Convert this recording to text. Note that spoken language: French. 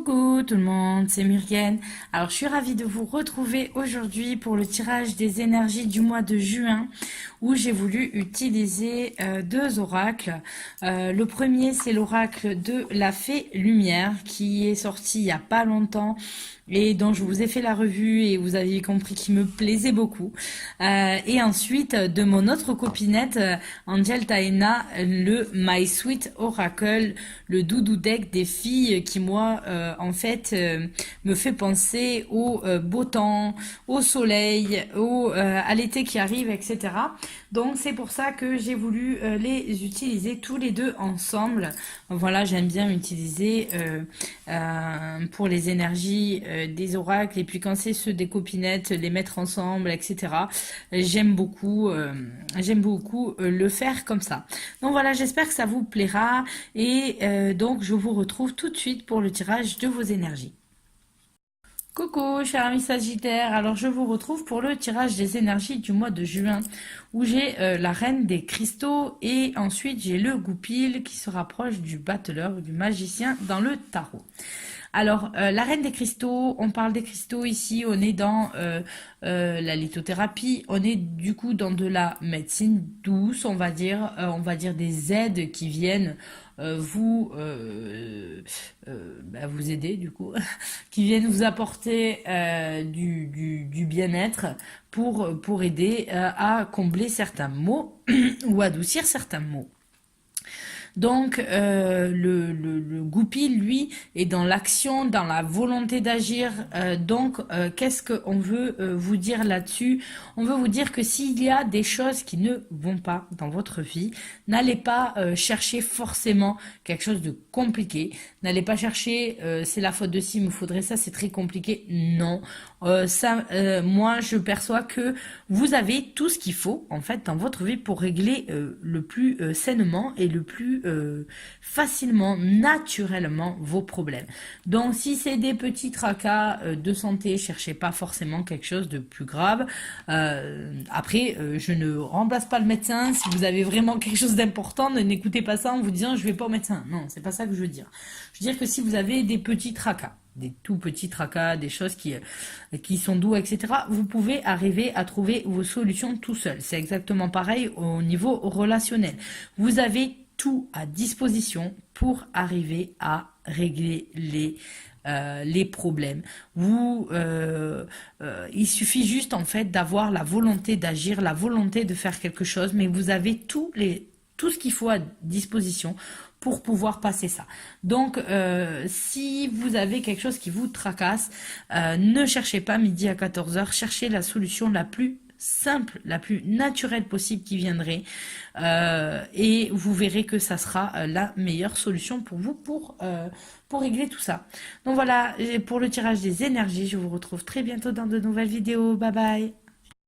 Coucou tout le monde, c'est Muriel. Alors je suis ravie de vous retrouver aujourd'hui pour le tirage des énergies du mois de juin où j'ai voulu utiliser deux oracles. Le premier c'est l'oracle de la fée lumière qui est sorti il n'y a pas longtemps et dont je vous ai fait la revue et vous avez compris qu'il me plaisait beaucoup. Et ensuite de mon autre copinette, Angel Taena, le My Sweet Oracle, le doudou deck des filles qui moi en fait me fait penser au beau temps, au soleil, à l'été qui arrive, etc. Donc c'est pour ça que j'ai voulu les utiliser tous les deux ensemble. Voilà, j'aime bien utiliser pour les énergies des oracles et puis quand c'est ceux des copinettes, les mettre ensemble, etc. J'aime beaucoup le faire comme ça. Donc voilà, j'espère que ça vous plaira et donc je vous retrouve tout de suite pour le tirage de vos énergies. Coucou, cher ami Sagittaire. Alors, je vous retrouve pour le tirage des énergies du mois de juin où j'ai la reine des cristaux et ensuite j'ai le goupil qui se rapproche du battleur, du magicien dans le tarot. Alors, la reine des cristaux, on parle des cristaux ici, on est dans la lithothérapie, on est du coup dans de la médecine douce, on va dire des aides qui viennent vous aider du coup, qui viennent vous apporter du bien-être pour aider à combler certains maux ou adoucir certains maux. Donc le goupil, lui, est dans l'action, dans la volonté d'agir. Qu'est-ce qu'on veut vous dire là-dessus? On veut vous dire que s'il y a des choses qui ne vont pas dans votre vie, n'allez pas chercher forcément quelque chose de compliqué. N'allez pas chercher c'est la faute de ci, il me faudrait ça, c'est très compliqué. Non. Moi, je perçois que vous avez tout ce qu'il faut en fait dans votre vie pour régler le plus sainement et le plus facilement, naturellement vos problèmes. Donc, si c'est des petits tracas de santé, cherchez pas forcément quelque chose de plus grave. Après, je ne remplace pas le médecin. Si vous avez vraiment quelque chose d'important, n'écoutez pas ça en vous disant je vais pas au médecin. Non, c'est pas ça que je veux dire. Je veux dire que si vous avez des petits tracas, des tout petits tracas, des choses qui sont doux, etc., vous pouvez arriver à trouver vos solutions tout seul. C'est exactement pareil au niveau relationnel. Vous avez tout à disposition pour arriver à régler les problèmes. Il suffit juste en fait d'avoir la volonté d'agir, la volonté de faire quelque chose, mais vous avez tout ce qu'il faut à disposition pour pouvoir passer ça. Donc, si vous avez quelque chose qui vous tracasse, ne cherchez pas midi à 14h, cherchez la solution la plus simple, la plus naturelle possible qui viendrait et vous verrez que ça sera la meilleure solution pour vous pour régler tout ça. Donc voilà, pour le tirage des énergies, je vous retrouve très bientôt dans de nouvelles vidéos. Bye bye.